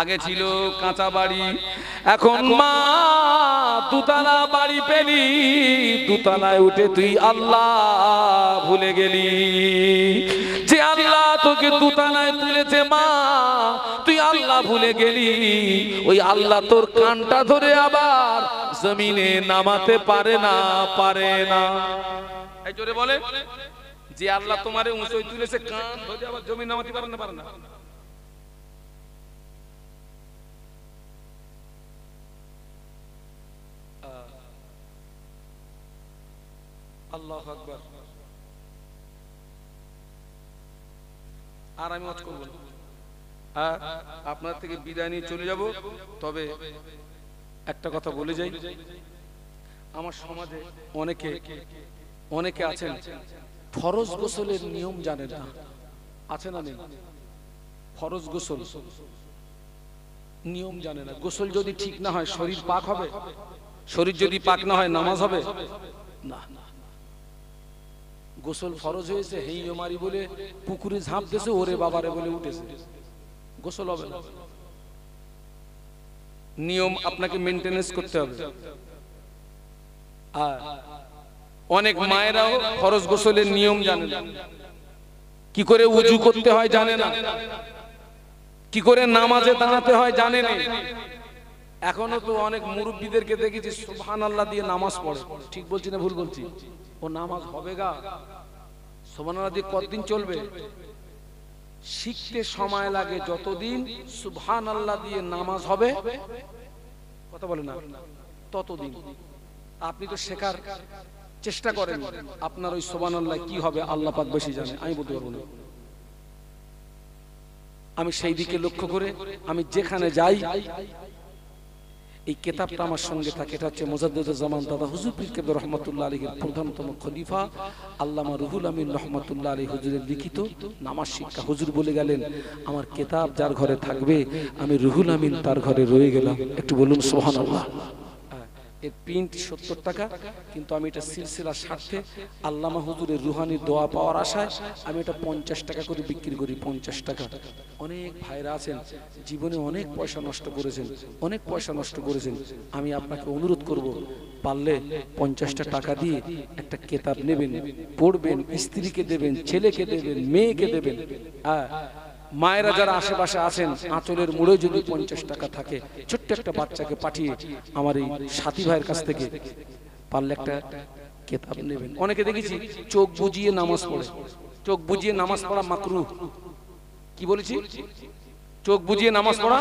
আগে ছিল কাঁচা বাড়ি, এখন মা দুতলা বাড়ি পেলি, দুতলায় উঠে তুই আল্লাহ ভুলে গেলি। যে আল্লাহ তোকে দুতলায় তুলেছে মা, তুই আল্লাহ ভুলে গেলি। ওই আল্লাহ তোর কানটা ধরে আবার জমিনে নামাতে পারে না, পারে না। এই জোরে বলে, যে আল্লাহ তোমারে উঁচুয় তুলেছে কান ধরে আবার জমিনে নামাতে পারে না, পারে না? আল্লাহু আকবার। আর আমি ওয়াজ করব না, আর আপনার থেকে বিদায় নিয়ে চলে যাব। তবে একটা কথা বলে যাই, আমার সমাজে অনেকে আছেন ফরজ গোসলের নিয়ম জানেন না। আছে না নেই? ফরজ গোসল নিয়ম জানে না। গোসল যদি ঠিক না হয় শরীর পাক হবে? শরীর যদি পাক না হয় নামাজ হবে না। গোসল ফরজ হয়েছে হেইয়ো মারি বলে পুকুরে ঝাঁপ দিয়েছে, ওরে বাবারে বলে উঠেছে, গোসল হবে না। নিয়ম আপনাকে মেইনটেনেন্স করতে হবে। আর অনেক মায়েরাও ফরজ গোসলের নিয়ম জানে না, কি করে উজু করতে হয় জানে না, কি করে নামাজে দাঁড়াতে হয় জানে না। এখনো তো অনেক মুরব্বীদেরকে দেখেছি সুবহানাল্লাহ দিয়ে নামাজ পড়ে। ঠিক বলছি না ভুল বলছি? ও নামাজ হবে গা, সুবহানাল্লাহ দিয়ে কতদিন চলবে? শিখতে সময় লাগে যতদিন, সুবহানাল্লাহ দিয়ে নামাজ হবে কথা বলে না ততদিন। আপনি তো শেখার চেষ্টা করেন, আপনার ওই সুবহানাল্লাহ কি হবে আল্লাহ পাক বেশি জানে, আমি বলতে পারবো না। আমি সেই দিকে লক্ষ্য করে আমি যেখানে যাই এই কিতাবটা আমার সঙ্গে থাকে। এটা হচ্ছে মুজাদ্দিদুল জামান দাদা হুজুর পীর কেবলা রহমাতুল্লাহ আলাইহির প্রধানতম খলিফা আল্লামা রুহুল আমিন রহমাতুল্লাহ আলাইহি হুজুরের লিখিত নামাজ শিক্ষা। হুজুর বলে গেলেন, আমার কিতাব যার ঘরে থাকবে আমি রুহুল আমিন তার ঘরে রয়ে গেলাম। একটু বলুন সুবহানাল্লাহ। এর প্রিন্ট 70 টাকা, কিন্তু আমি এটা সিলসিলার স্বার্থে আল্লামা হুজুরের রুহানি দোয়া পাওয়ার আশায় আমি এটা 50 টাকা করে বিক্রি করি। 50 টাকা। অনেক ভাইরা আছেন জীবনে অনেক পয়সা নষ্ট করেছেন, অনেক পয়সা নষ্ট করেছেন। আমি আপনাকে অনুরোধ করব, পারলে 50টা টাকা দিয়ে একটা কিতাব নেবেন, পড়বেন, স্ত্রীকে দেবেন, ছেলেকে দেবেন, মেয়েকে দেবেন। মায়েরা যারা আশেপাশে আছেন আঁচলের মুড়ে যদি 50 টাকা থাকে, ছোট্ট একটা বাচ্চাকে পাঠিয়ে আমার এই সাথী ভাইয়ের কাছ থেকে পারলে একটা কিতাব নেবেন। অনেকে দেখেছি চোখ বুজিয়ে নামাজ পড়ে। চোখ বুজিয়ে নামাজ পড়া মাকরুহ। কি বলেছি? চোখ বুজিয়ে নামাজ পড়া।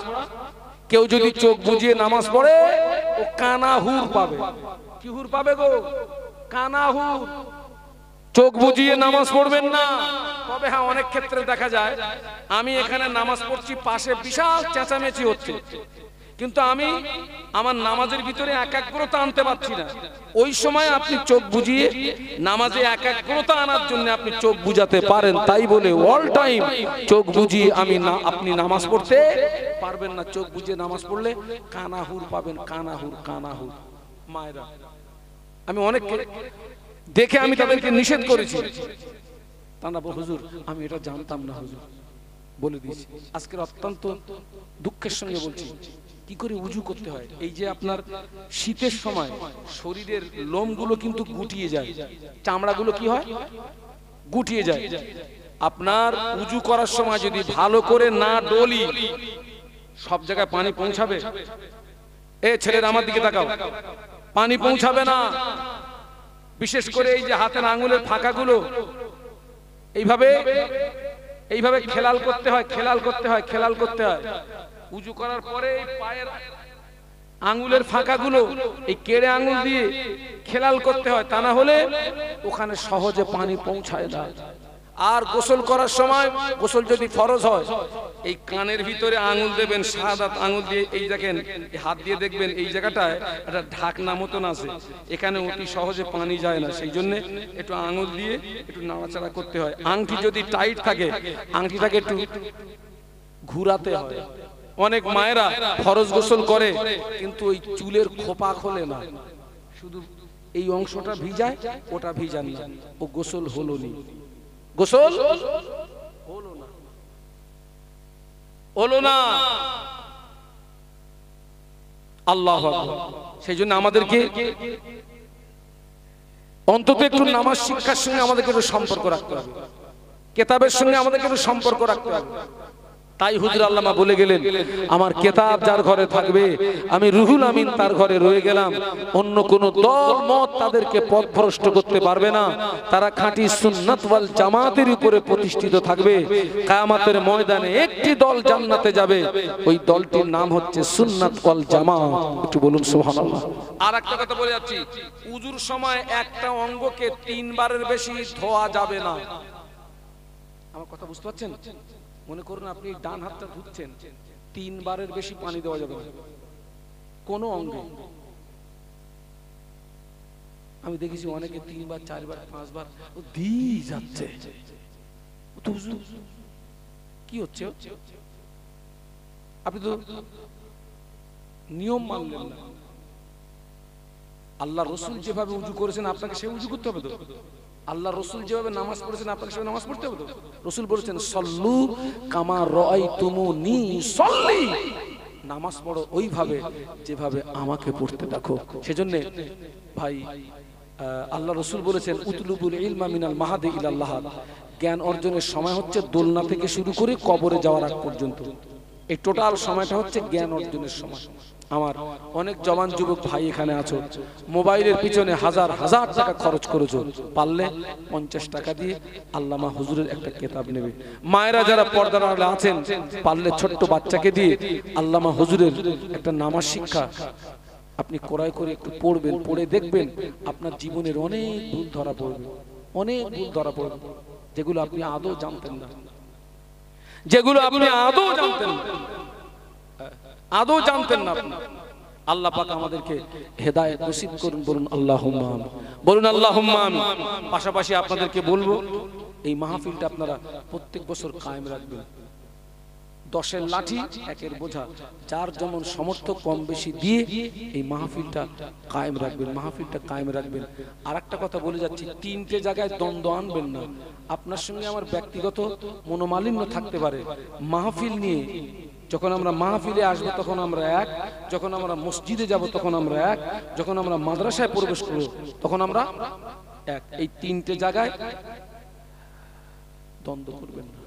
কেউ যদি চোখ বুজিয়ে নামাজ পড়ে ও কানা হুর পাবে। কি হুর পাবে গো? কানা হুর। চোখ বুজিয়ে নামাজ পড়বেন না। তবে হ্যাঁ, অনেক ক্ষেত্রে দেখা যায় আমি এখানে নামাজ পড়ছি, পাশে বিশাল চেঁচামেচি হচ্ছে, কিন্তু আমি আমার নামাজের ভিতরে একাগ্রতা আনতে পারছি না। ওই সময় আপনি চোখ বুজিয়ে নামাজে একাগ্রতা আনার জন্য আপনি চোখ বুজাতে পারেন। তাই বলে অল টাইম চোখ বুজিয়ে আপনি নামাজ পড়তে পারবেন না। চোখ বুজিয়ে নামাজ পড়লে কানাহুর পাবেন। কানাহুর, কানাহুর। মায়েরা, আমি অনেক দেখে আমি তাদেরকে নিষেধ করেছি। তারা বলে, হুজুর আমি এটা জানতাম না, হুজুর বলে দিয়েছি। আজকের অত্যন্ত দুঃখের সঙ্গে বলছি, কি করে উজু করতে হয়। এই যে আপনার শীতের সময় শরীরের লোমগুলো কিন্তু গুটিয়ে যায়, চামড়াগুলো কি হয়? গুটিয়ে যায়। আপনার উজু করার সময় যদি ভালো করে না ডলি, সব জায়গায় পানি পৌঁছাবে? এ ছেলেরা আমার দিকে তাকাও, পানি পৌঁছাবে না। বিশেষ করে এই যে হাতের আঙ্গুলের ফাঁকাগুলো এইভাবে খেলাল করতে হয়, খেলাল করতে হয়, খেলাল করতে হয়। উজু করার পরে এই পায়ের আঙ্গুলের ফাঁকাগুলো এই কেড়ে আঙ্গুল দিয়ে খেলাল করতে হয়, তা না হলে ওখানে সহজে পানি পৌঁছায় না। আর গোসল করার সময়, গোসল যদি ফরজ হয়, এই কানের ভিতরে আঙ্গুল দেবেন, শাহাদাত আঙ্গুল দিয়ে এই দেখেন, হাত দিয়ে দেখবেন এই জায়গাটায় একটা ঢাকনা মতন আছে, এখানে অতি সহজে পানি যায় না। সেই জন্য একটু আঙ্গুল দিয়ে একটু নাড়াচাড়া করতে হয়। আংটি যদি টাইট থাকে, আংটিটাকে একটু ঘুরাতে হয়। অনেক মায়েরা ফরজ গোসল করে কিন্তু ওই চুলের খোপা খোলে না, শুধু এই অংশটা ভিজায়, ওটা ভিজান না। ও গোসল হলো নি, গোসল হলো না, হলো না। আল্লাহু আকবার। সেই জন্য আমাদেরকে অন্তত একটু নামাজ শিক্ষার সঙ্গে আমাদেরকে একটু সম্পর্ক রাখতে হবে, কিতাবের সঙ্গে আমাদেরকে একটু সম্পর্ক রাখতে হবে। তাই হুজুর আল্লামা বলে গেলেন, আমার কিতাব যার ঘরে থাকবে আমি রুহুল আমিন তার ঘরে রয়ে গেলাম। অন্য কোন দল মত তাদেরকে পথভ্রষ্ট করতে পারবে না। তারা খাঁটি সুন্নাত ওয়াল জামাতের উপরে প্রতিষ্ঠিত থাকবে। কিয়ামতের ময়দানে একটি দল জান্নাতে যাবে, ওই দলটির নাম হচ্ছে সুন্নাত ওয়াল জামাত। একটু বলুন সুবহানাল্লাহ। আর একটা কথা বলে যাচ্ছি, উজুর সময় একটা অঙ্গকে 3 বারের বেশি ধোয়া যাবে না। আমার কথা বুঝতে পারছেন? মনে করুন আপনি ডান হাতটা ধুচ্ছেন, 3 বারের বেশি পানি দেওয়া যাবে না কোনো অঙ্গে। আমি দেখেছি অনেকে 3 বার 4 বার 5 বার দিয়ে যাচ্ছে। কি হচ্ছে? আপনি তো নিয়ম মানলেন না। আল্লাহ রসুল যেভাবে উজু করেছেন আপনাকে সে উজু করতে হবে তো। আল্লাহ রসুল যেভাবে নামাজ পড়েছেন আপনাকে সেভাবে নামাজ পড়তে হবে তো। রসুল বলেছেন সল্লু কামা রাআইতুমুনি সল্লি, নামাজ পড়ো ওইভাবে যেভাবে আমাকে পড়তে দেখো। সেজন্য ভাই আল্লাহ রসুল বলেছেন উতলুবুল ইলমা মিনাল মাহাদি ইলাল লাহাদ, জ্ঞান অর্জনের সময় হচ্ছে দোলনা থেকে শুরু করে কবরে যাওয়ার আগ পর্যন্ত। এই টোটাল সময়টা হচ্ছে জ্ঞান অর্জনের সময়। আমার অনেক জওয়ান যুবক ভাই এখানে আছো, মোবাইলের পিছনে হাজার হাজার টাকা খরচ করেছো, পারলে 50 টাকা দিয়ে আল্লামা হুজুরের একটা কিতাব নেবে। মায়েরা যারা পর্দার আড়ালে আছেন, পারলে ছোট্ট বাচ্চাকে দিয়ে আল্লামা হুজুরের একটা নামাজ শিক্ষা আপনি ক্রয় করে একটু পড়বেন, পড়ে দেখবেন আপনার জীবনের অনেক ভুল ধরা পড়বে, অনেক ভুল ধরা পড়বে যেগুলো আপনি আদৌ জানতেন না, যেগুলো আপনি আদৌ জানতেন না, আদৌ জানতেন না আপনি। আল্লাহ পাক আমাদেরকে হেদায়েত নসিব করুন, বলুন আল্লাহুম্মা আমিন, বলুন আল্লাহুম্মা আমিন। পাশাপাশি আপনাদেরকে বলবো এই মাহফিলটা আপনারা প্রত্যেক বছর কায়েম রাখবেন। 10-এর লাঠি 1-এর বোঝা, যার যেমন সমর্থ কম বেশি দিয়ে এই মাহফিলটা কায়েম রাখবেন, মাহফিলটা কায়েম রাখবেন। আর একটা কথা বলে যাচ্ছি, 3টে জায়গায় দ্বন্দ্ব আনবেন না। আপনার সঙ্গে আমার ব্যক্তিগত মনোমালিন্য থাকতে পারে, মাহফিল নিয়ে যখন আমরা মাহফিলে আসবো তখন আমরা এক, যখন আমরা মসজিদে যাব তখন আমরা এক, যখন আমরা মাদ্রাসায় প্রবেশ করব তখন আমরা এক। এই 3টে জায়গায় দ্বন্দ্ব করবেন না।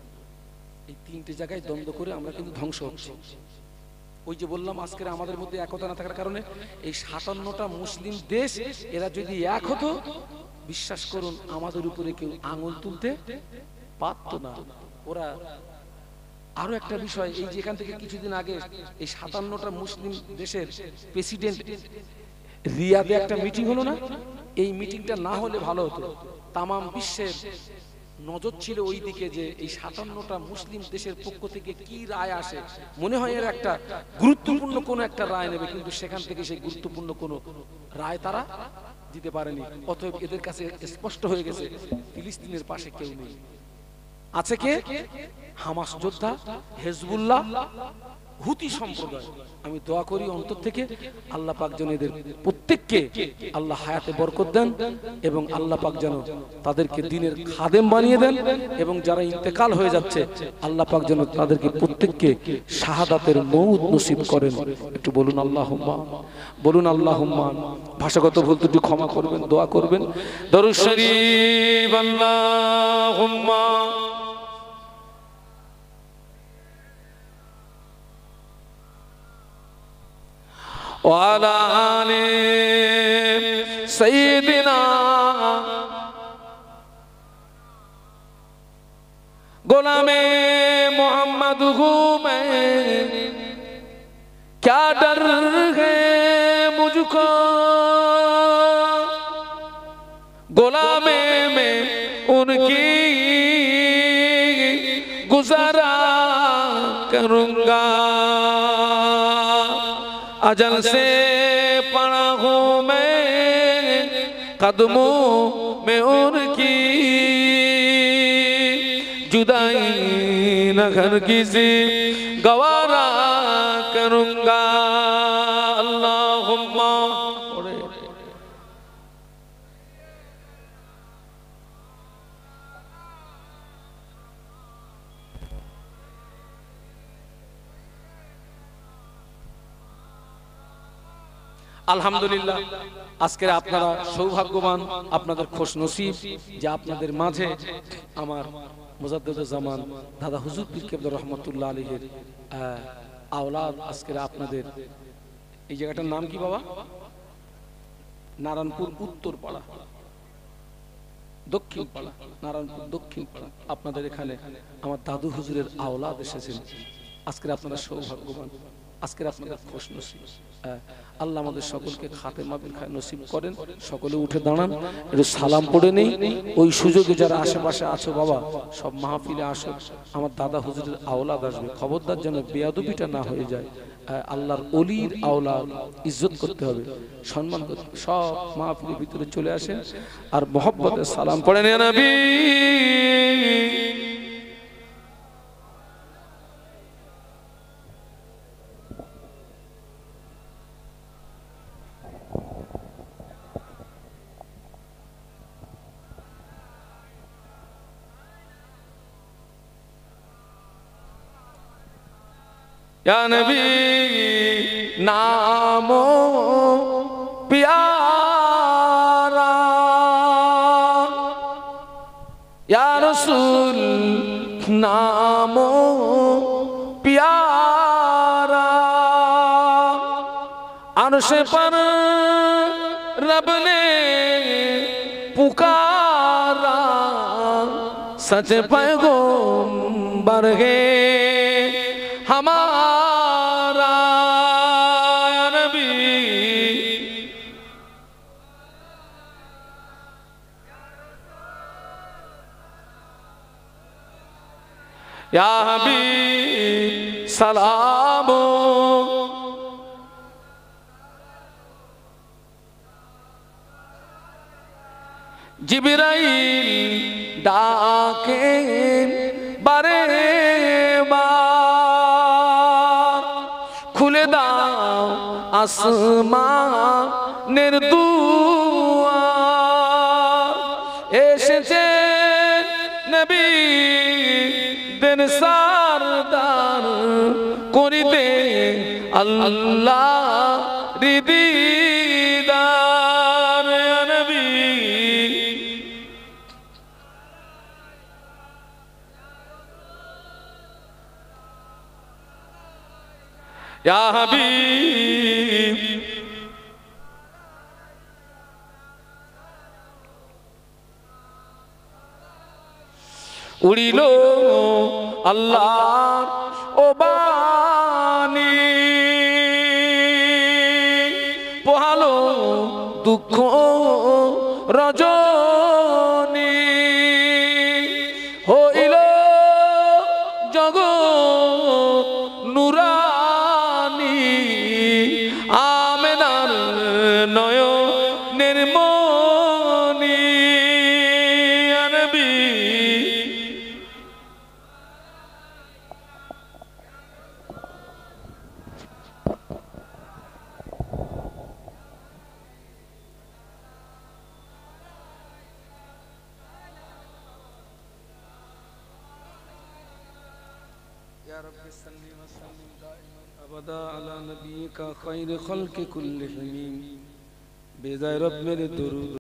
এই 3টে জায়গায় দ্বন্দ্ব করে আমরা কিন্তু ধ্বংস হচ্ছি। ওই যে বললাম আজকের আমাদের মধ্যে একতা না থাকার কারণে এই 57টা মুসলিম দেশ এরা যদি এক হতো, বিশ্বাস করুন আমাদের উপরে কেউ আঙুল তুলতে পারত না। ওরা আরো একটা বিষয়, এই যে এখান থেকে কিছুদিন আগে এই 57টা মুসলিম দেশের প্রেসিডেন্ট রিয়াদে একটা মিটিং হলো না, এই মিটিংটা না হলে ভালো হতো। তামাম বিশ্বের নজর ছিল ওই দিকে যে এই 57টা মুসলিম দেশের পক্ষ থেকে কি রায় আসে। মনে হয় এর একটা গুরুত্বপূর্ণ কোন একটা রায় নেবে, কিন্তু সেখান থেকে সেই গুরুত্বপূর্ণ কোন রায় তারা দিতে পারেনি। অতএব এদের কাছে স্পষ্ট হয়ে গেছে ফিলিস্তিনের পাশে কেউ নেই। আছে কে? হামাস যোদ্ধা, হেজবুল্লাহ, হুতি সম্প্রদায়। আমি দোয়া করি অন্তর থেকে আল্লাহ পাক যেন এদের প্রত্যেককে আল্লাহ হায়াতে বরকত দেন এবং আল্লাহ পাক যেন তাদেরকে দ্বীনের খাদেম বানিয়ে দেন, এবং যারা ইন্তেকাল হয়ে যাচ্ছে আল্লাহ পাক যেন তাদেরকে প্রত্যেককে শাহাদাতের মউত নসিব করেন। একটু বলুন আল্লাহুম্মা, বলুন আল্লাহুম্মা। ভাষাগত ভুল ত্রুটি ক্ষমা করবেন, দোয়া করবেন। দরুদ শরীফ আল্লাহুম্মা ওয়ালা আলি সাইয়্যিদিনা গোলামে मोहम्मद हूँ मैं, क्या डर है मुझको, गोलामे में उनकी गुजारा करूँगा, अजल से पड़ा हूँ मैं कदमों में उनकी, जुदाई न घर किसी गवारा करूँगा। अल्लाहुम्मा। আলহামদুলিল্লাহ, আজকে আপনারা সৌভাগ্যবান, আপনাদের খুশনসিব যে আপনাদের মাঝে আমার মুজাদ্দিদুজ্জামান দাদা হুজুর পীর কেবলা রহমাতুল্লাহ আলাইহির আওলাদ আজকে আপনাদের এই জায়গাটার নাম কি বাবা? নারায়ণপুর উত্তর পাড়া, দক্ষিণ পাড়া, নারায়ণপুর দক্ষিণ পাড়া। আপনাদের এখানে আমার দাদু হুজুরের আওলাদ এসেছেন। আজকে আপনারা সৌভাগ্যবান। আজকের আপনাদের খোশ নসিব। আল্লাহ আমাদের সকলকে খাতেমা বিল খায়র নসিব করেন। সকলে উঠে দাঁড়ান, একটু সালাম পড়ে নেই। ওই সুযোগে যারা আশেপাশে আছো বাবা, সব মাহফিলে আসো। আমার দাদা হুজুরের আওলাদ আসবে, খবরদার যেন বেয়াদবিটা না হয়ে যায়। আল্লাহর অলির আওলাদ ইজ্জত করতে হবে, সম্মান করতে হবে। সব মাহফিলের ভিতরে চলে আসেন আর মোহব্বতের সালাম পড়েন ইয়া নবী। या नबी नामो प्यारा, या रसूल नामो प्यारा, अर्श पर रब ने पुकारा, सच पैगंबर है हमारा नबी। या हबीब सलामो, जिब्राइल डाके बारे খুলে দাও আসমানের দুয়ার, এসেছে নবী দেন সারদার, করিতে আল্লাহ দিদার নবী। या हबीब उड़िल अल्लाह ओ बानी, पोहालो दुख रजनी, हইল जगत नुरा आमेनार नयনের মনি নবী। या रब्बि सल्ली व सल्लिम दाइमान अबदा अला नबियिका खैर खल्क़ि कुल्लिहिम बेजाय रब मेरे दुरूद।